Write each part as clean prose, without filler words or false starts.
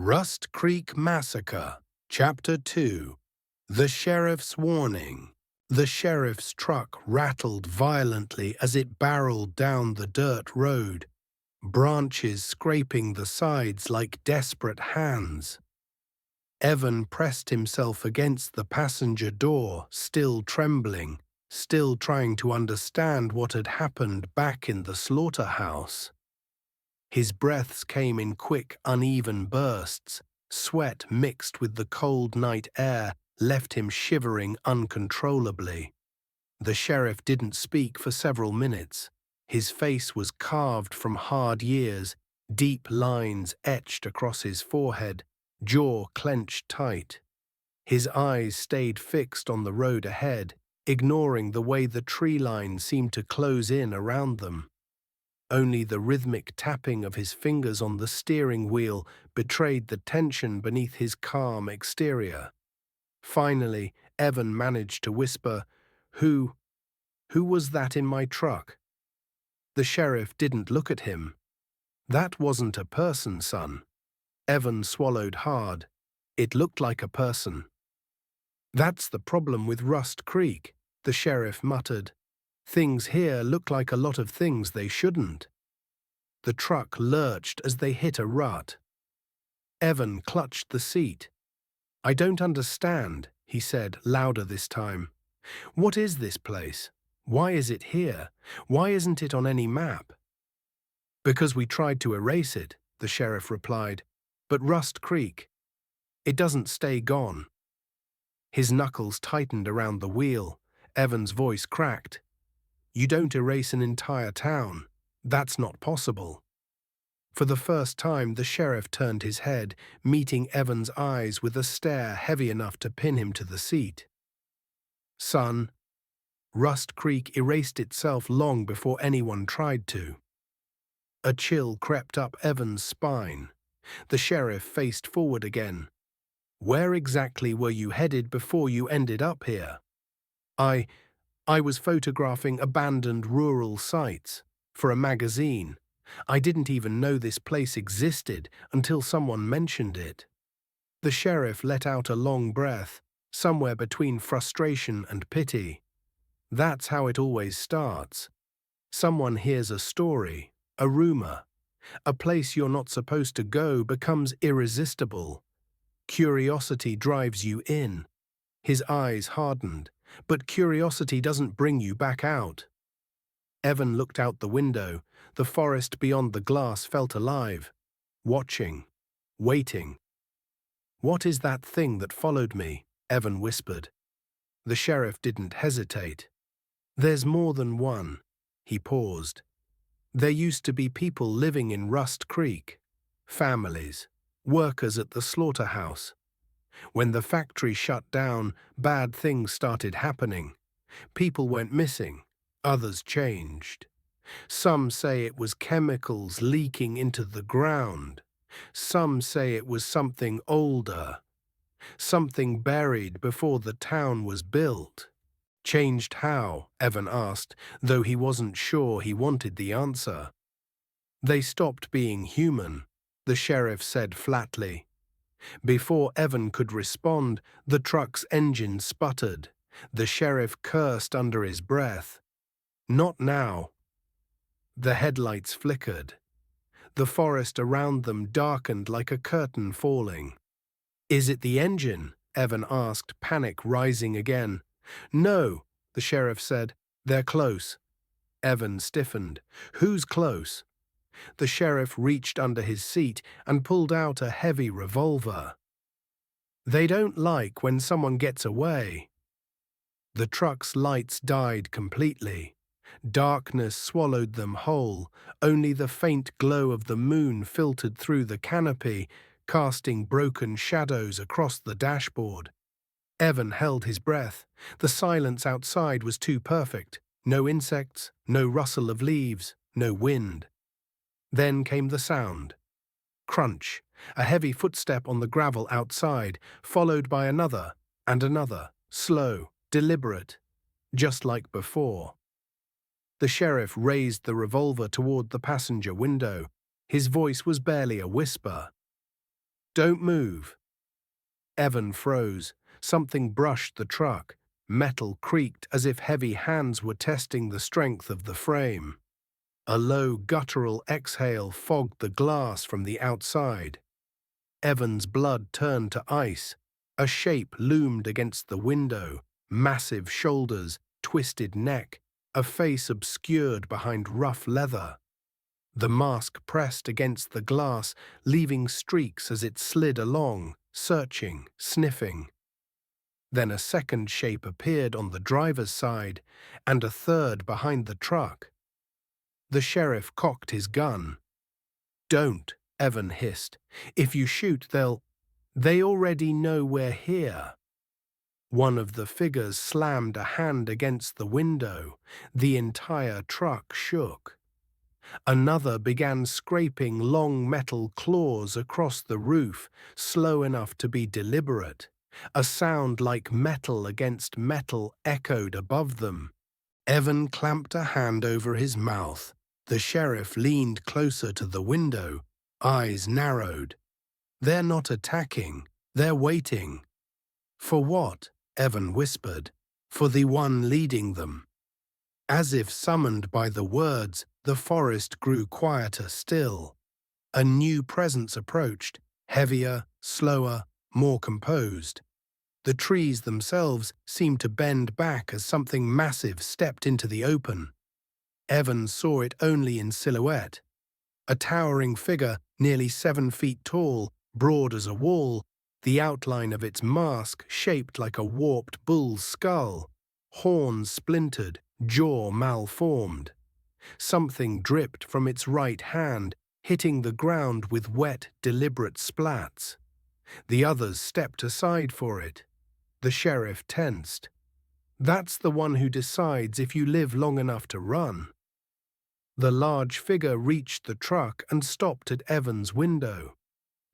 Rust Creek Massacre, Chapter 2. The Sheriff's Warning. The sheriff's truck rattled violently as it barreled down the dirt road, branches scraping the sides like desperate hands. Evan pressed himself against the passenger door, still trembling, still trying to understand what had happened back in the slaughterhouse. His breaths came in quick, uneven bursts. Sweat mixed with the cold night air left him shivering uncontrollably. The sheriff didn't speak for several minutes. His face was carved from hard years, deep lines etched across his forehead, jaw clenched tight. His eyes stayed fixed on the road ahead, ignoring the way the tree line seemed to close in around them. Only the rhythmic tapping of his fingers on the steering wheel betrayed the tension beneath his calm exterior. Finally, Evan managed to whisper, Who was that in my truck?" The sheriff didn't look at him. "That wasn't a person, son." Evan swallowed hard. "It looked like a person." "That's the problem with Rust Creek," the sheriff muttered. "Things here look like a lot of things they shouldn't." The truck lurched as they hit a rut. Evan clutched the seat. "I don't understand," he said, louder this time. "What is this place? Why is it here? Why isn't it on any map?" "Because we tried to erase it," the sheriff replied. "But Rust Creek, it doesn't stay gone." His knuckles tightened around the wheel. Evan's voice cracked. "You don't erase an entire town. That's not possible." For the first time, the sheriff turned his head, meeting Evan's eyes with a stare heavy enough to pin him to the seat. "Son, Rust Creek erased itself long before anyone tried to." A chill crept up Evan's spine. The sheriff faced forward again. "Where exactly were you headed before you ended up here?" I was photographing abandoned rural sites for a magazine. I didn't even know this place existed until someone mentioned it." The sheriff let out a long breath, somewhere between frustration and pity. That's how it always starts. Someone hears a story, a rumor. A place you're not supposed to go becomes irresistible. Curiosity drives you in. His eyes hardened. But curiosity doesn't bring you back out. Evan looked out the window. The forest beyond the glass felt alive. Watching. Waiting. "What is that thing that followed me?" Evan whispered. The sheriff didn't hesitate. "There's more than one." He paused. "There used to be people living in Rust Creek. Families. Workers at the slaughterhouse. When the factory shut down, bad things started happening. People went missing. Others changed. Some say it was chemicals leaking into the ground. Some say it was something older. Something buried before the town was built." "Changed how?" Evan asked, though he wasn't sure he wanted the answer. "They stopped being human," the sheriff said flatly. Before Evan could respond, the truck's engine sputtered. The sheriff cursed under his breath. "Not now." The headlights flickered. The forest around them darkened like a curtain falling. "Is it the engine?" Evan asked, panic rising again. "No," the sheriff said. "They're close." Evan stiffened. "Who's close?" The sheriff reached under his seat and pulled out a heavy revolver. "They don't like when someone gets away." The truck's lights died completely. Darkness swallowed them whole. Only the faint glow of the moon filtered through the canopy, casting broken shadows across the dashboard. Evan held his breath. The silence outside was too perfect. No insects, no rustle of leaves, no wind. Then came the sound. Crunch, a heavy footstep on the gravel outside, followed by another and another, slow, deliberate, just like before. The sheriff raised the revolver toward the passenger window. His voice was barely a whisper. Don't move." Evan froze. Something brushed the truck. Metal creaked as if heavy hands were testing the strength of the frame. A low, guttural exhale fogged the glass from the outside. Evan's blood turned to ice. A shape loomed against the window, massive shoulders, twisted neck, a face obscured behind rough leather. The mask pressed against the glass, leaving streaks as it slid along, searching, sniffing. Then a second shape appeared on the driver's side, and a third behind the truck. The sheriff cocked his gun. "Don't," Evan hissed. "If you shoot, they already know we're here." One of the figures slammed a hand against the window. The entire truck shook. Another began scraping long metal claws across the roof, slow enough to be deliberate. A sound like metal against metal echoed above them. Evan clamped a hand over his mouth. The sheriff leaned closer to the window, eyes narrowed. "They're not attacking, they're waiting." "For what?" Evan whispered. "For the one leading them." As if summoned by the words, the forest grew quieter still. A new presence approached, heavier, slower, more composed. The trees themselves seemed to bend back as something massive stepped into the open. Evan saw it only in silhouette. A towering figure, nearly 7 feet tall, broad as a wall, the outline of its mask shaped like a warped bull's skull, horns splintered, jaw malformed. Something dripped from its right hand, hitting the ground with wet, deliberate splats. The others stepped aside for it. The sheriff tensed. That's the one who decides if you live long enough to run. The large figure reached the truck and stopped at Evan's window.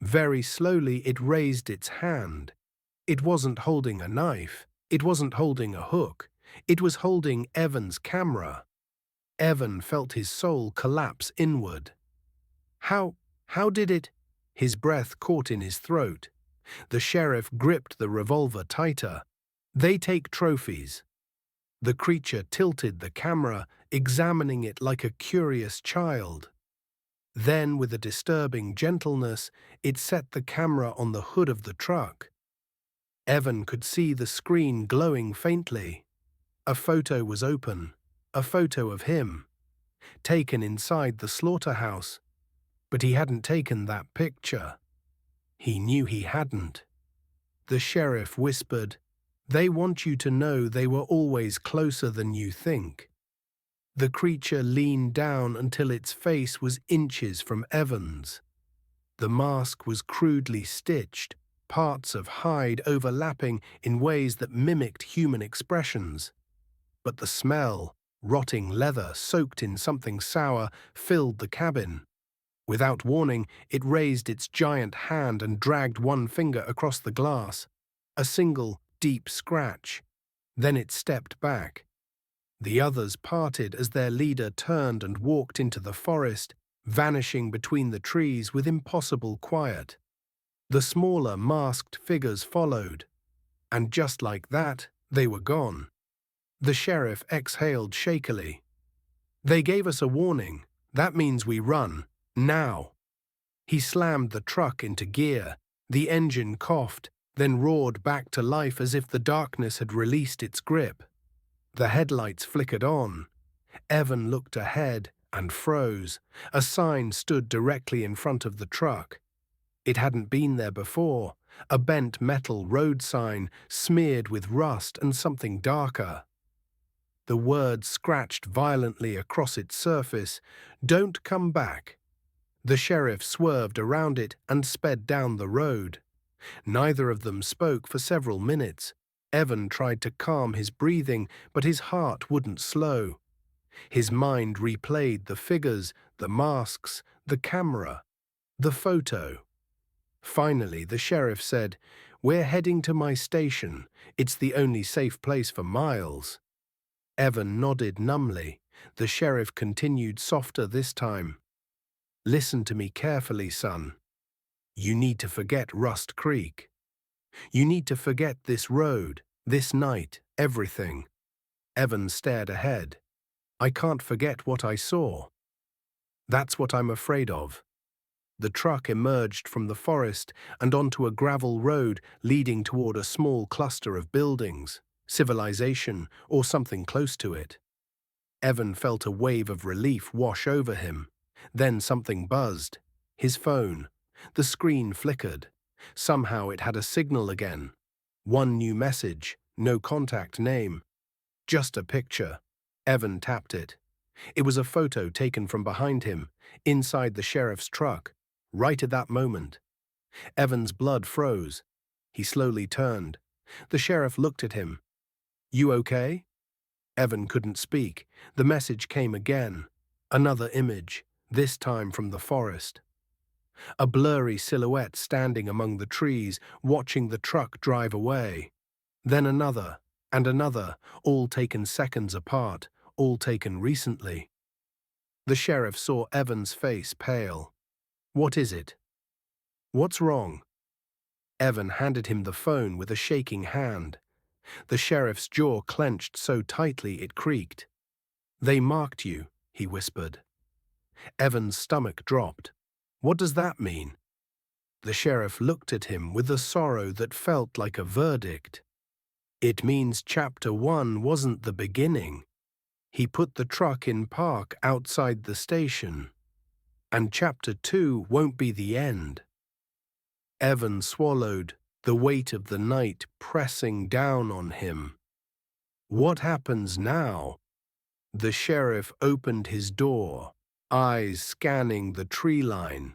Very slowly it raised its hand. It wasn't holding a knife. It wasn't holding a hook. It was holding Evan's camera. Evan felt his soul collapse inward. How did it? His breath caught in his throat. The sheriff gripped the revolver tighter. "They take trophies." The creature tilted the camera, examining it like a curious child. Then, with a disturbing gentleness, it set the camera on the hood of the truck. Evan could see the screen glowing faintly. A photo was open, a photo of him, taken inside the slaughterhouse. But he hadn't taken that picture. He knew he hadn't. The sheriff whispered, "They want you to know they were always closer than you think." The creature leaned down until its face was inches from Evan's. The mask was crudely stitched, parts of hide overlapping in ways that mimicked human expressions. But the smell, rotting leather soaked in something sour, filled the cabin. Without warning, it raised its giant hand and dragged one finger across the glass. A single, deep scratch. Then it stepped back. The others parted as their leader turned and walked into the forest, vanishing between the trees with impossible quiet. The smaller, masked figures followed. And just like that, they were gone. The sheriff exhaled shakily. "They gave us a warning. That means we run. Now." He slammed the truck into gear. The engine coughed, then roared back to life as if the darkness had released its grip. The headlights flickered on. Evan looked ahead and froze. A sign stood directly in front of the truck. It hadn't been there before. A bent metal road sign, smeared with rust and something darker. The words scratched violently across its surface, "Don't come back." The sheriff swerved around it and sped down the road. Neither of them spoke for several minutes. Evan tried to calm his breathing, but his heart wouldn't slow. His mind replayed the figures, the masks, the camera, the photo. Finally, the sheriff said, "We're heading to my station. It's the only safe place for miles." Evan nodded numbly. The sheriff continued softer this time. "Listen to me carefully, son. You need to forget Rust Creek. You need to forget this road, this night, everything. Evan stared ahead. I can't forget what I saw. That's what I'm afraid of. The truck emerged from the forest and onto a gravel road leading toward a small cluster of buildings, civilization, or something close to it. Evan felt a wave of relief wash over him. Then something buzzed. His phone. The screen flickered. Somehow it had a signal again. One new message, no contact name. Just a picture. Evan tapped it. It was a photo taken from behind him, inside the sheriff's truck, right at that moment. Evan's blood froze. He slowly turned. The sheriff looked at him. You okay? Evan couldn't speak. The message came again. Another image, this time from the forest. A blurry silhouette standing among the trees, watching the truck drive away. Then another, and another, all taken seconds apart, all taken recently. The sheriff saw Evan's face pale. What is it? What's wrong? Evan handed him the phone with a shaking hand. The sheriff's jaw clenched so tightly it creaked. They marked you, he whispered. Evan's stomach dropped. What does that mean? The sheriff looked at him with a sorrow that felt like a verdict. It means Chapter 1 wasn't the beginning. He put the truck in park outside the station. And Chapter 2 won't be the end. Evan swallowed, the weight of the night pressing down on him. What happens now? The sheriff opened his door, eyes scanning the tree line.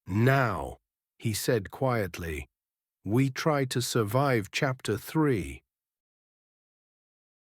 Now, he said quietly, we try to survive Chapter 3.